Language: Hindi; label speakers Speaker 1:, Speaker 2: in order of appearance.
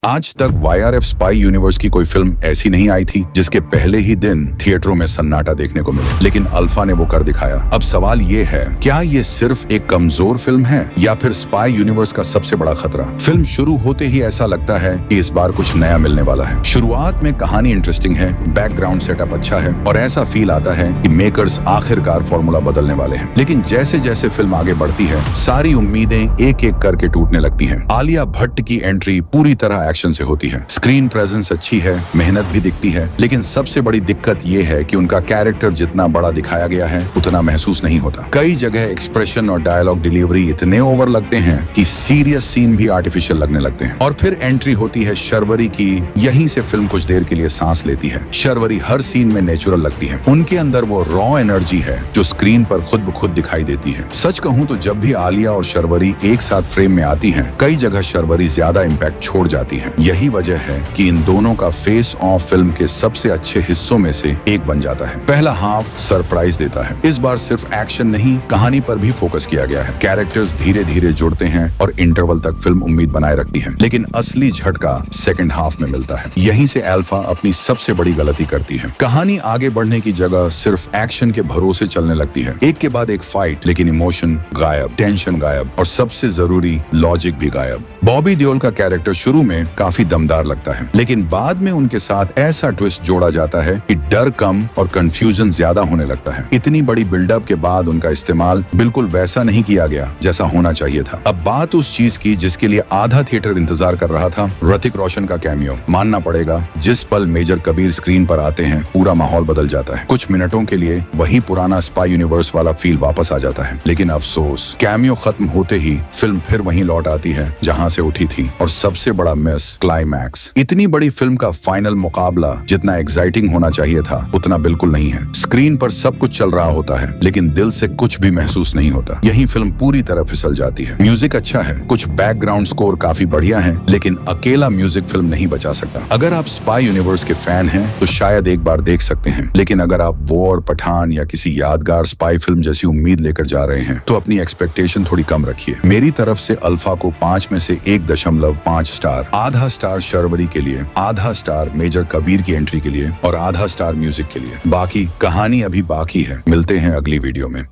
Speaker 1: आज तक YRF स्पाई यूनिवर्स की कोई फिल्म ऐसी नहीं आई थी जिसके पहले ही दिन थिएटरों में सन्नाटा देखने को मिले, लेकिन अल्फा ने वो कर दिखाया। अब सवाल ये है, क्या ये सिर्फ एक कमजोर फिल्म है या फिर स्पाई यूनिवर्स का सबसे बड़ा खतरा? फिल्म शुरू होते ही ऐसा लगता है कि इस बार कुछ नया मिलने वाला है। शुरुआत में कहानी इंटरेस्टिंग है, बैकग्राउंड सेटअप अच्छा है और ऐसा फील आता है कि मेकर्स आखिरकार फॉर्मूला बदलने वाले हैं। लेकिन जैसे जैसे फिल्म आगे बढ़ती है, सारी उम्मीदें एक एक करके टूटने लगती हैं। आलिया भट्ट की एंट्री पूरी तरह एक्शन से होती है, स्क्रीन प्रेजेंस अच्छी है, मेहनत भी दिखती है, लेकिन सबसे बड़ी दिक्कत ये है कि उनका कैरेक्टर जितना बड़ा दिखाया गया है उतना महसूस नहीं होता। कई जगह एक्सप्रेशन और डायलॉग डिलीवरी इतने ओवर लगते हैं कि सीरियस सीन भी आर्टिफिशियल लगने लगते हैं। और फिर एंट्री होती है शर्वरी की, यहीं से फिल्म कुछ देर के लिए सांस लेती है। शर्वरी हर सीन में नेचुरल लगती है, उनके अंदर वो रॉ एनर्जी है जो स्क्रीन पर खुद ब खुद दिखाई देती है। सच कहूँ तो जब भी आलिया और शर्वरी एक साथ फ्रेम में आती हैं, कई जगह शर्वरी ज्यादा इम्पैक्ट छोड़ जाती है। यही वजह है कि इन दोनों का फेस ऑफ फिल्म के सबसे अच्छे हिस्सों में से एक बन जाता है। पहला हाफ सरप्राइज देता है। इस बार सिर्फ एक्शन नहीं, कहानी पर भी फोकस किया गया है। कैरेक्टर्स धीरे धीरे जुड़ते हैं और इंटरवल तक फिल्म उम्मीद बनाए रखती है। लेकिन असली झटका सेकंड हाफ में मिलता है। यहीं से अल्फा अपनी सबसे बड़ी गलती करती है। कहानी आगे बढ़ने की जगह सिर्फ एक्शन के भरोसे चलने लगती है। एक के बाद एक फाइट, लेकिन इमोशन गायब, टेंशन गायब और सबसे जरूरी लॉजिक भी गायब। बॉबी देओल का कैरेक्टर शुरू में काफी दमदार लगता है, लेकिन बाद में उनके साथ ऐसा ट्विस्ट जोड़ा जाता है कि डर कम और कंफ्यूजन ज्यादा होने लगता है। इतनी बड़ी बिल्डअप के बाद उनका इस्तेमाल बिल्कुल वैसा नहीं किया गया जैसा होना चाहिए था। अब बात उस चीज की जिसके लिए आधा थिएटर इंतजार कर रहा था, ऋतिक रोशन का कैमियो। मानना पड़ेगा, जिस पल मेजर कबीर स्क्रीन पर आते हैं पूरा माहौल बदल जाता है। कुछ मिनटों के लिए वही पुराना स्पाई यूनिवर्स वाला फील वापस आ जाता है। लेकिन अफसोस, कैमियो खत्म होते ही फिल्म फिर वहीं लौट आती है जहां से उठी थी। और सबसे बड़ा मिस, क्लाइमैक्स। इतनी बड़ी फिल्म का फाइनल मुकाबला जितना एक्साइटिंग होना चाहिए था उतना बिल्कुल नहीं है। स्क्रीन पर सब कुछ चल रहा होता है, लेकिन दिल से कुछ भी महसूस नहीं होता। यही फिल्म पूरी तरह फिसल जाती है। म्यूजिक अच्छा है, कुछ बैकग्राउंड स्कोर काफी बढ़िया है, लेकिन अकेला म्यूजिक फिल्म नहीं बचा सकता। अगर आप स्पाई यूनिवर्स के फैन हैं तो शायद एक बार देख सकते हैं, लेकिन अगर आप वॉर, पठान या किसी यादगार स्पाई फिल्म जैसी उम्मीद लेकर जा रहे हैं तो अपनी एक्सपेक्टेशन थोड़ी कम रखिए। मेरी तरफ से अल्फा को 5 में से 1.5 स्टार, आधा स्टार शर्वरी के लिए, आधा स्टार मेजर कबीर की एंट्री के लिए और आधा स्टार म्यूजिक के लिए। बाकी कहानी अभी बाकी है। मिलते हैं अगली वीडियो में।